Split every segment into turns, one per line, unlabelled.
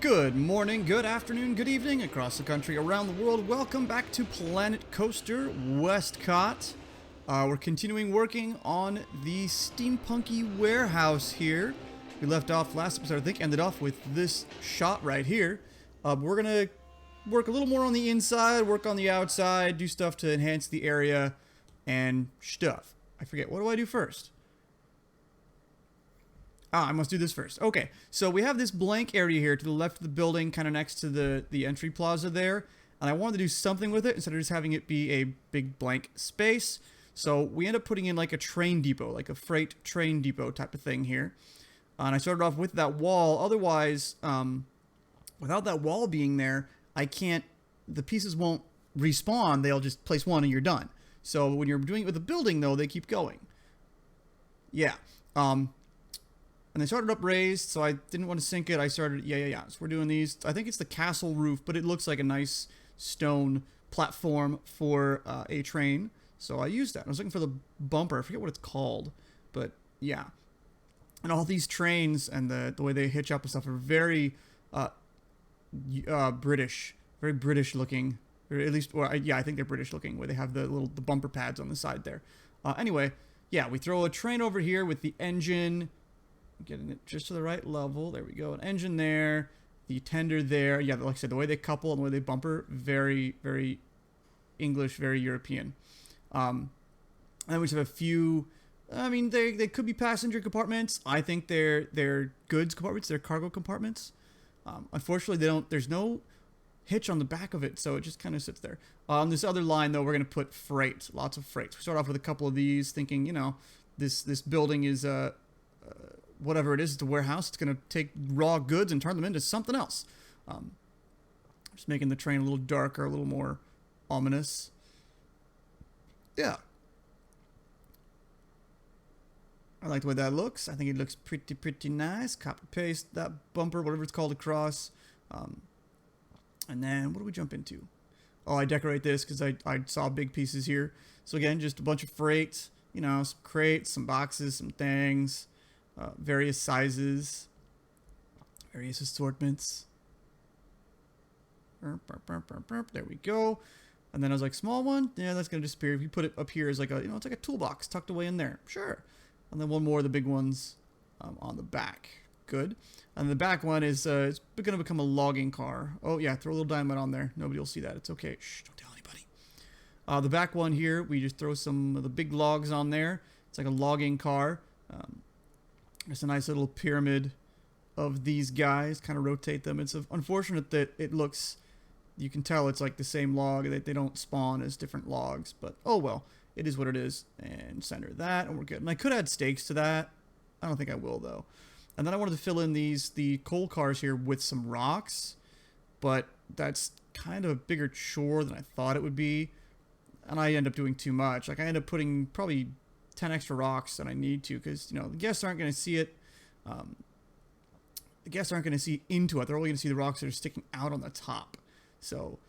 Good morning, good afternoon, good evening, across the country, around the world. Welcome back to Planet Coaster WestCOT. We're continuing working on the steampunky warehouse here. We left off last episode, I think, ended off with this shot right here. We're gonna work a little more on the inside, work on the outside, do stuff to enhance the area and stuff. I forget, what do I do first? I must do this first. Okay, so we have this blank area here to the left of the building, kind of next to the entry plaza there. And I wanted to do something with it instead of just having it be a big blank space. So we end up putting in like a train depot, like a freight train depot type of thing here. And I started off with that wall. Otherwise, without that wall being there, the pieces won't respawn. They'll just place one and you're done. So when you're doing it with a building, though, they keep going. Yeah. And they started up raised, so I didn't want to sink it. I started, yeah. So we're doing these. I think it's the castle roof, but it looks like a nice stone platform for a train. So I used that. I was looking for the bumper. I forget what it's called, but yeah. And all these trains and the way they hitch up and stuff are very British, very British looking. Or at least, yeah, I think they're British looking, where they have the bumper pads on the side there. Anyway, yeah, we throw a train over here with the engine. Getting it just to the right level. There we go. An engine there. The tender there. Yeah, like I said, the way they couple and the way they bumper, very, very English, very European. And then we just have a few. I mean, they could be passenger compartments. I think they're goods compartments. They're cargo compartments. Unfortunately, there's no hitch on the back of it, so it just kind of sits there. On this other line, though, we're going to put freight. Lots of freight. So we start off with a couple of these, thinking, this building is whatever it is, it's a warehouse. It's going to take raw goods and turn them into something else. Just making the train a little darker, a little more ominous. Yeah. I like the way that looks. I think it looks pretty nice. Copy paste that bumper, whatever it's called, across. And then what do we jump into? Oh, I decorate this because I saw big pieces here. So again, just a bunch of freight, some crates, some boxes, some things. Various sizes, various assortments. There we go. And then I was like, small one? Yeah, that's going to disappear. If you put it up here as like it's like a toolbox tucked away in there. Sure. And then one more of the big ones on the back. Good. And the back one is it's going to become a logging car. Oh, yeah, throw a little dynamite on there. Nobody will see that. It's okay. Shh, don't tell anybody. The back one here, we just throw some of the big logs on there. It's like a logging car. There's a nice little pyramid of these guys, kind of rotate them. It's unfortunate that it looks, you can tell it's like the same log, that they don't spawn as different logs, but oh well, it is what it is. And center that, and we're good. And I could add stakes to that. I don't think I will, though. And then I wanted to fill in the coal cars here with some rocks, but that's kind of a bigger chore than I thought it would be. And I end up doing too much. Like, I end up putting probably 10 extra rocks than I need to, because the guests aren't going to see it. The guests aren't going to see into it. They're only going to see the rocks that are sticking out on the top. So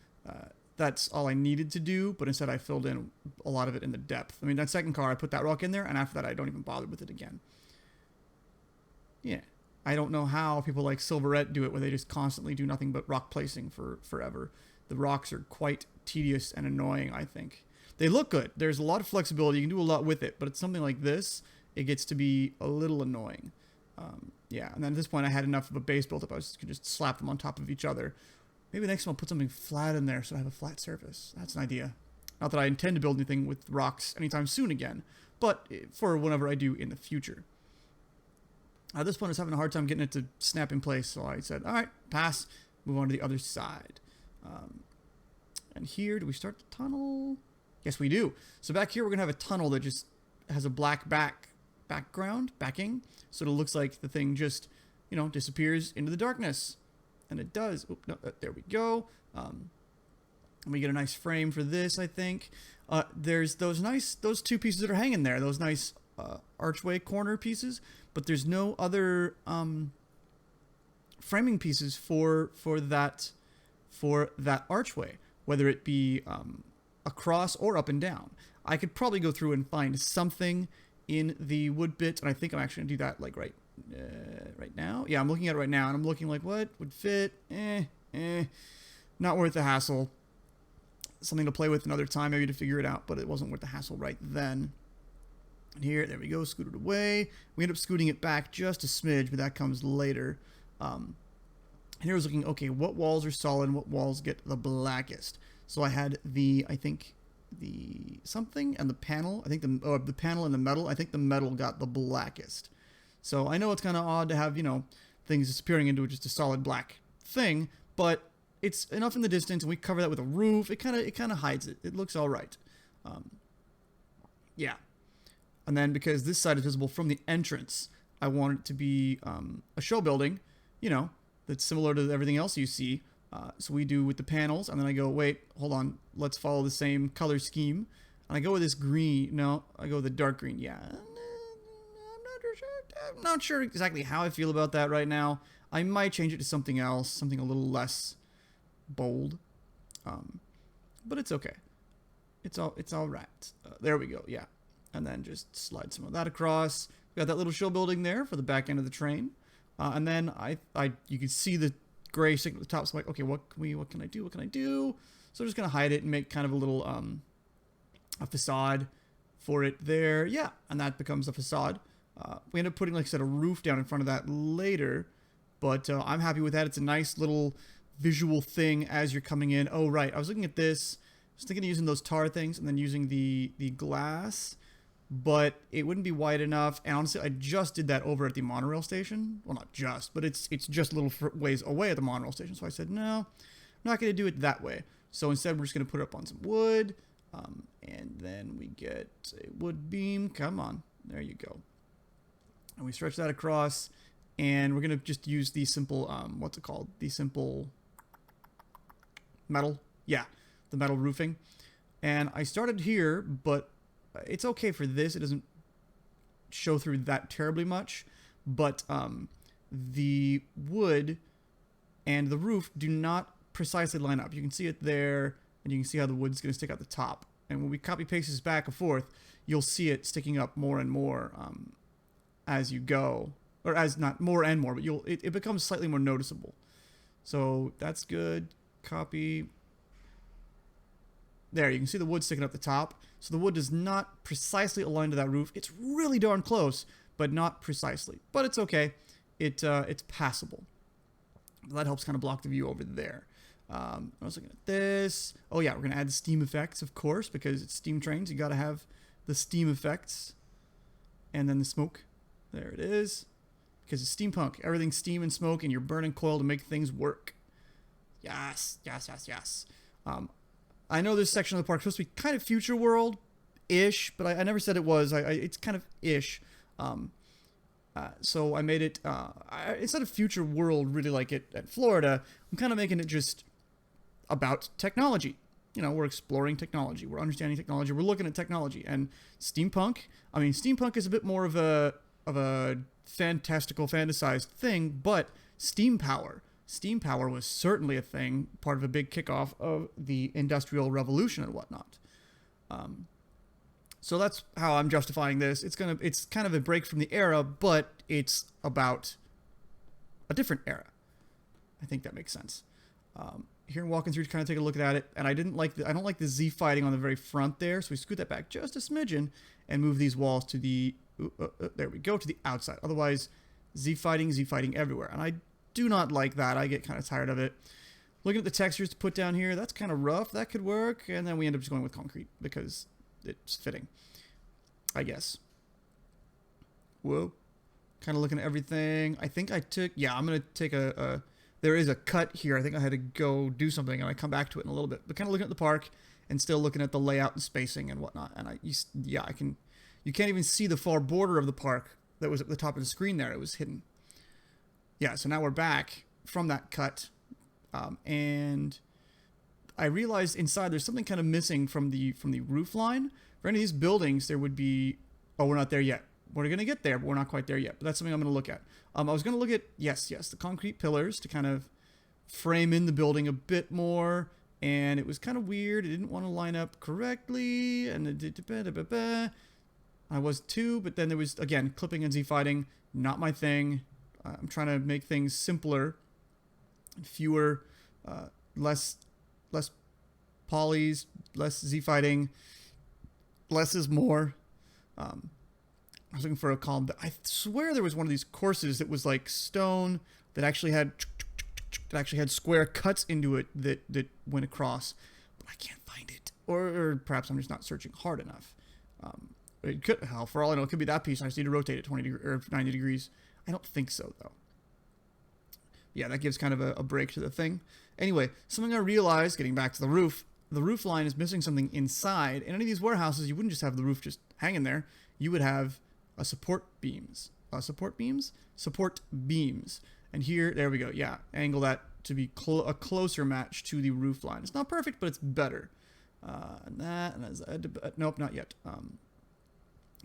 that's all I needed to do, but instead I filled in a lot of it in the depth. I mean, that second car, I put that rock in there, and after that I don't even bother with it again. Yeah, I don't know how people like Silverette do it, where they just constantly do nothing but rock placing for forever. The rocks are quite tedious and annoying, I think. They look good. There's a lot of flexibility. You can do a lot with it, but it's something like this, it gets to be a little annoying. Yeah, and then at this point I had enough of a base built up. I could just slap them on top of each other. Maybe next time I'll put something flat in there so I have a flat surface. That's an idea. Not that I intend to build anything with rocks anytime soon again, but for whenever I do in the future. This one is having a hard time getting it to snap in place, so I said, all right, pass, move on to the other side. And here, do we start the tunnel? Yes, we do. So back here, we're going to have a tunnel that just has a black backing. So it looks like the thing just, disappears into the darkness. And it does. Oop, no, there we go. And we get a nice frame for this, I think. There's those two pieces that are hanging there. Those nice archway corner pieces. But there's no other framing pieces for that archway. Whether it be across or up and down. I could probably go through and find something in the wood bit, and I think I'm actually going to do that like right right now. Yeah, I'm looking at it right now, and I'm looking like, what would fit? Not worth the hassle. Something to play with another time, maybe to figure it out, but it wasn't worth the hassle right then. And here, there we go, scoot it away. We end up scooting it back just a smidge, but that comes later. And here I was looking, okay, what walls are solid and what walls get the blackest? So I had I think the something and the panel. I think the panel and the metal. I think the metal got the blackest. So I know it's kind of odd to have, things disappearing into just a solid black thing, but it's enough in the distance, and we cover that with a roof. It kind of hides it. It looks all right. Yeah. And then because this side is visible from the entrance, I want it to be a show building, that's similar to everything else you see. So we do with the panels, and then I go, wait, hold on, let's follow the same color scheme. And I go with this green. No, I go with the dark green. Yeah. I'm not sure exactly how I feel about that right now. I might change it to something else, something a little less bold. But it's okay. It's all right. There we go. Yeah. And then just slide some of that across. We got that little show building there for the back end of the train. And then you can see the gray sticking at the top. So I'm like, okay, what can I do? What can I do? So I'm just going to hide it and make kind of a little, a facade for it there. Yeah. And that becomes a facade. We end up putting, like I said, a roof down in front of that later, but I'm happy with that. It's a nice little visual thing as you're coming in. Oh, right. I was looking at this. I was thinking of using those tar things and then using the glass, but it wouldn't be wide enough. And honestly, I just did that over at the monorail station. Well, not just, but it's just a little ways away at the monorail station. So I said, no, I'm not going to do it that way. So instead, we're just going to put it up on some wood, and then we get a wood beam. Come on. There you go. And we stretch that across, and we're going to just use the simple, what's it called? The simple metal. Yeah, the metal roofing. And I started here, but it's okay for this. It doesn't show through that terribly much. But the wood and the roof do not precisely line up. You can see it there, and you can see how the wood's going to stick out the top. And when we copy paste this back and forth, you'll see it sticking up more and more as you go, or as not more and more, but it becomes slightly more noticeable. So that's good. Copy. There, you can see the wood sticking up the top. So the wood does not precisely align to that roof. It's really darn close, but not precisely. But it's okay. It's passable. That helps kind of block the view over there. I was looking at this. Oh yeah, we're gonna add steam effects, of course, because it's steam trains. You gotta have the steam effects, and then the smoke. There it is. Because it's steampunk. Everything's steam and smoke, and you're burning coal to make things work. Yes, yes, yes, yes. I know this section of the park is supposed to be kind of future world-ish, but I never said it was. It's kind of ish. So I made it, instead of future world, really like it at Florida, I'm kind of making it just about technology. We're exploring technology. We're understanding technology. We're looking at technology. And steampunk is a bit more of a fantastical, fantasized thing, but steam power was certainly a thing, part of a big kickoff of the Industrial Revolution and whatnot. So that's how I'm justifying this. It's kind of a break from the era, but it's about a different era. I think that makes sense. Here walking through to kind of take a look at it, and I don't like the Z fighting on the very front there, so we scoot that back just a smidgen and move these walls to the there we go, to the outside. Otherwise, Z fighting everywhere, and I do not like that. I get kind of tired of it. Looking at the textures to put down here, that's kind of rough. That could work, and then we end up just going with concrete because it's fitting, I guess. Whoa. Kind of looking at everything. I think I'm going to take there is a cut here. I think I had to go do something, and I come back to it in a little bit. But kind of looking at the park and still looking at the layout and spacing and whatnot. And you can't even see the far border of the park that was at the top of the screen there. It was hidden. Yeah, so now we're back from that cut. And I realized inside there's something kind of missing from the roof line. For any of these buildings, there would be... Oh, we're not there yet. We're going to get there, but we're not quite there yet. But that's something I'm going to look at. I was going to look at, yes, the concrete pillars to kind of frame in the building a bit more. And it was kind of weird. It didn't want to line up correctly. And I was too, but then there was, again, clipping and Z-fighting, not my thing. I'm trying to make things simpler, fewer, less polys, less Z-fighting, less is more. I was looking for a column. I swear there was one of these courses that was like stone that actually had square cuts into it that went across, but I can't find it. Or perhaps I'm just not searching hard enough. It could, hell, for all I know, it could be that piece. I just need to rotate it 20 or 90 degrees. I don't think so, though. Yeah, that gives kind of a break to the thing. Anyway, something I realized, getting back to the roof line is missing something inside. In any of these warehouses, you wouldn't just have the roof just hanging there. You would have a support beams. Support beams? Support beams. And here, there we go. Yeah, angle that to be a closer match to the roof line. It's not perfect, but it's better. And that, and nope, not yet.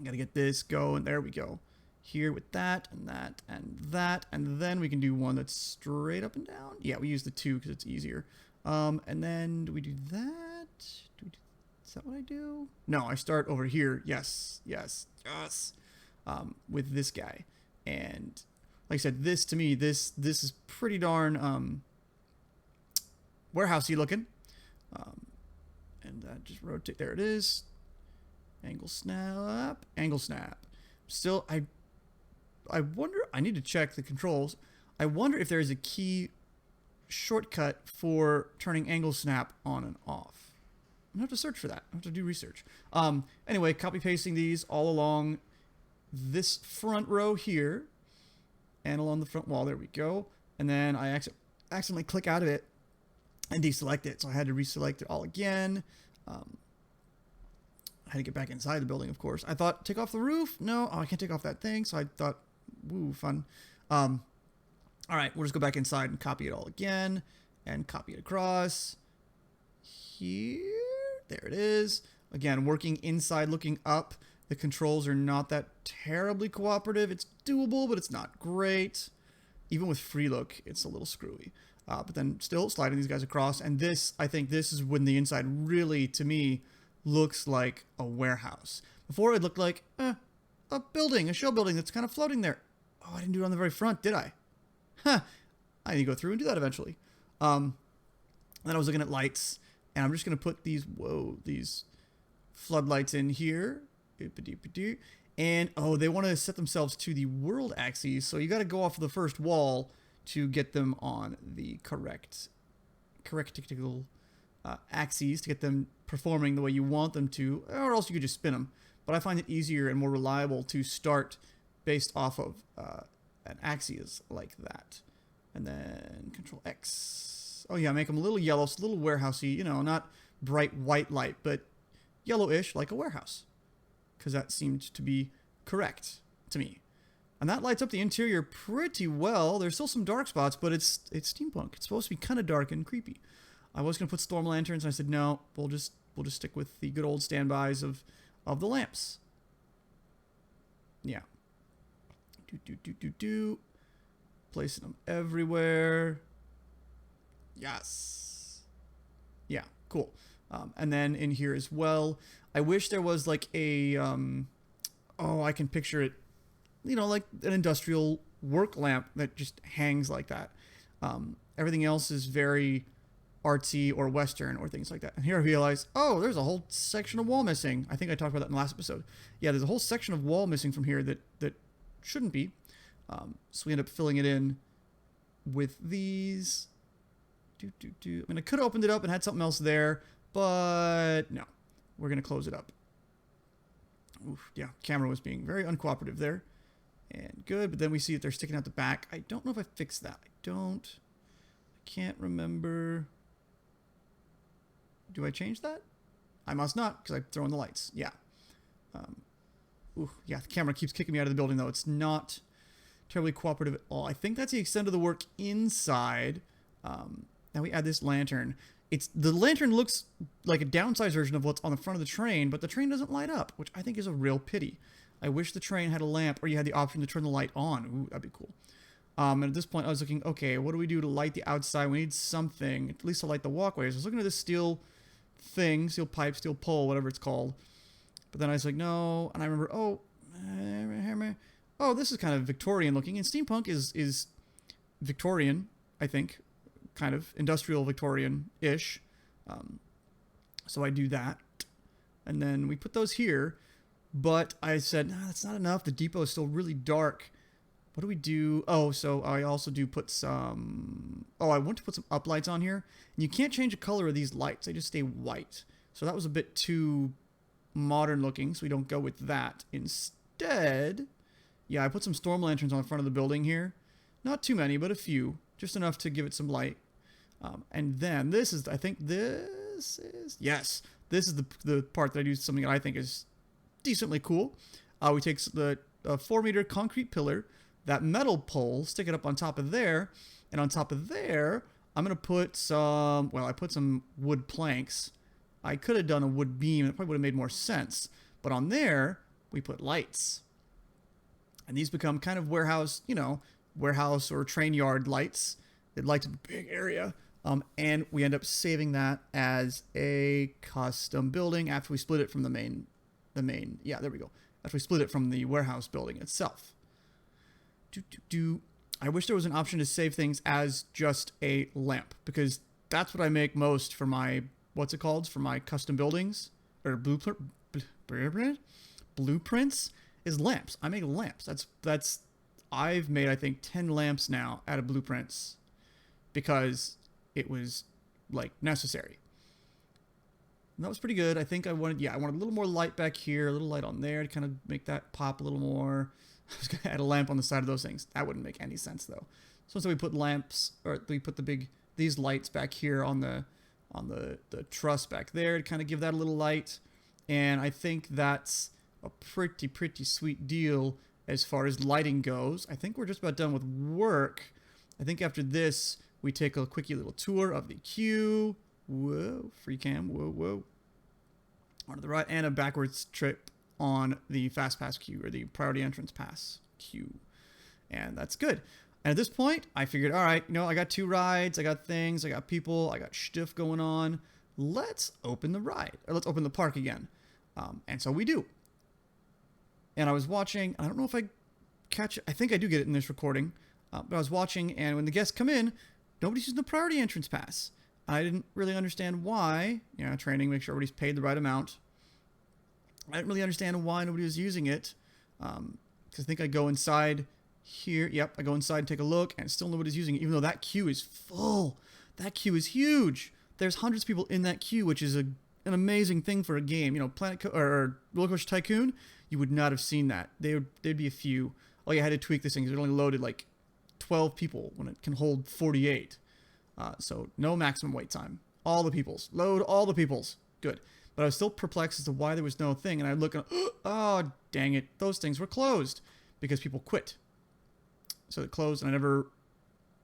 Gotta get this going. There we go. Here with that, and that, and that, and then we can do one that's straight up and down. Yeah, we use the 2 because it's easier. And then do we do that? Is that what I do? No, I start over here. Yes. With this guy. And like I said, this to me, this is pretty darn warehousey looking. And that just rotate. There it is. Angle snap. Angle snap. Still, I wonder, I need to check the controls. I wonder if there is a key shortcut for turning angle snap on and off. I'm going to have to search for that. I have to do research. Anyway, copy pasting these all along this front row here and along the front wall. There we go. And then I accidentally click out of it and deselect it. So I had to reselect it all again. I had to get back inside the building, of course. I thought, take off the roof? No, I can't take off that thing. So I thought, woo, fun. All right, we'll just go back inside and copy it all again and copy it across here. There it is. Again, working inside, looking up. The controls are not that terribly cooperative. It's doable, but it's not great. Even with free look, it's a little screwy. But then still sliding these guys across. And this, I think this is when the inside really, to me, looks like a warehouse. Before it looked like a building, a shell building that's kind of floating there. Oh, I didn't do it on the very front, did I? Huh. I need to go through and do that eventually. Then I was looking at lights, and I'm just going to put these floodlights in here. And, oh, they want to set themselves to the world axes, so you got to go off the first wall to get them on the correct technical axes to get them performing the way you want them to, or else you could just spin them. But I find it easier and more reliable to start based off of an axis like that. And then Control X. Oh yeah, make them a little yellow, so a little warehousey, you know, not bright white light, but yellowish like a warehouse. Because that seemed to be correct to me. And that lights up the interior pretty well. There's still some dark spots, but it's steampunk. It's supposed to be kind of dark and creepy. I was going to put storm lanterns, and I said, no, we'll just stick with the good old standbys of the lamps. Yeah. Placing them everywhere. Yes. Yeah, cool. And then in here as well, I wish there was like a, I can picture it, you know, like an industrial work lamp that just hangs like that. Everything else is very artsy or Western or things like that. And here I realize, oh, there's a whole section of wall missing. I think I talked about that in the last episode. Yeah, there's a whole section of wall missing from here that shouldn't be. So we end up filling it in with these. I mean, I could have opened it up and had something else there, but no. We're going to close it up. Oof, yeah, camera was being very uncooperative there. And good, but then we see that they're sticking out the back. I don't know if I fixed that. I can't remember. Do I change that? I must not, because I throw in the lights. Yeah. Yeah, the camera keeps kicking me out of the building, though. It's not terribly cooperative at all. I think that's the extent of the work inside. Now we add this lantern. The lantern looks like a downsized version of what's on the front of the train, but the train doesn't light up, which I think is a real pity. I wish the train had a lamp, or you had the option to turn the light on. Ooh, that'd be cool. And at this point, I was looking, okay, what do we do to light the outside? We need something, at least to light the walkways. I was looking at this steel thing, steel pipe, steel pole, whatever it's called. But then I was like, no. And I remember, oh, this is kind of Victorian looking. And steampunk is Victorian, I think, kind of industrial Victorian-ish. So I do that. And then we put those here. But I said, nah, that's not enough. The depot is still really dark. What do we do? Oh, so I also do put some... Oh, I want to put some uplights on here. And you can't change the color of these lights. They just stay white. So that was a bit too modern looking, so we don't go with that. Instead, yeah, I put some storm lanterns on the front of the building here. Not too many, but a few. Just enough to give it some light. And then this is, I think this is... Yes, this is the part that I do something that I think is decently cool. We take the 4-meter concrete pillar, that metal pole, stick it up on top of there, and on top of there, I'm going to put some, well, I put some wood planks. I could have done a wood beam, it probably would have made more sense. But on there, we put lights. And these become kind of warehouse, you know, warehouse or train yard lights. It lights a big area. And we end up saving that as a custom building after we split it from the main, yeah, there we go. After we split it from the warehouse building itself. I wish there was an option to save things as just a lamp, because that's what I make most for my, what's it called, for my custom buildings, or blueprints, is lamps. I make lamps. I've made, I think, 10 lamps now out of blueprints, because it was, like, necessary. And that was pretty good. I think I wanted a little more light back here, a little light on there to kind of make that pop a little more. I was going to add a lamp on the side of those things. That wouldn't make any sense, though. So we put lamps, or we put these lights back here on the truss back there to kind of give that a little light. And I think that's a pretty sweet deal as far as lighting goes. I think we're just about done with work. I think after this, we take a quickie little tour of the queue. Whoa, free cam, whoa. On to the right, and a backwards trip on the fast pass queue, or the priority entrance pass queue. And that's good. And at this point, I figured, all right, you know, I got 2 rides, I got things, I got people, I got stuff going on. Let's open the ride, or let's open the park again. And so we do. And I was watching, I don't know if I catch it, I think I do get it in this recording, but I was watching, and when the guests come in, nobody's using the priority entrance pass. I didn't really understand why. You know, training, make sure everybody's paid the right amount. I didn't really understand why nobody was using it. Because I think I go inside here. Yep, I go inside and take a look, and still nobody's using it, even though that queue is full. That queue is huge. There's hundreds of people in that queue, which is an amazing thing for a game. You know, or Roller Coaster Tycoon, you would not have seen that. There'd be a few. Oh, yeah, I had to tweak this thing because it only loaded like 12 people when it can hold 48. So no maximum wait time. All the peoples. Load all the peoples. Good. But I was still perplexed as to why there was no thing. And I look and, oh, dang it. Those things were closed because people quit. So it closed and I never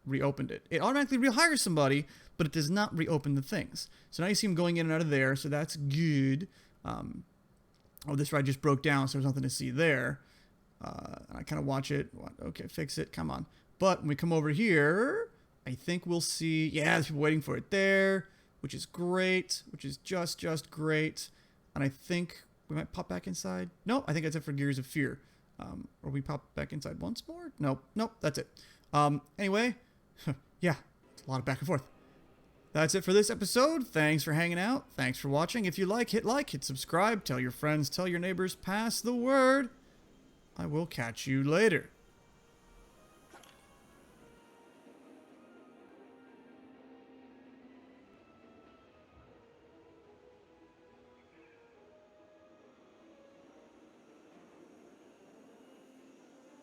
reopened it. It automatically rehires somebody, but it does not reopen the things. So now you see them going in and out of there. So that's good. Oh, this ride just broke down. So there's nothing to see there. I kind of watch it. Okay, fix it. Come on. But when we come over here, I think we'll see, yeah, there's people waiting for it there, which is great, which is just great. And I think we might pop back inside. No, I think that's it for Gears of Fear. Or we pop back inside once more? Nope, that's it. Anyway, yeah, it's a lot of back and forth. That's it for this episode. Thanks for hanging out. Thanks for watching. If you like, hit subscribe, tell your friends, tell your neighbors, pass the word. I will catch you later.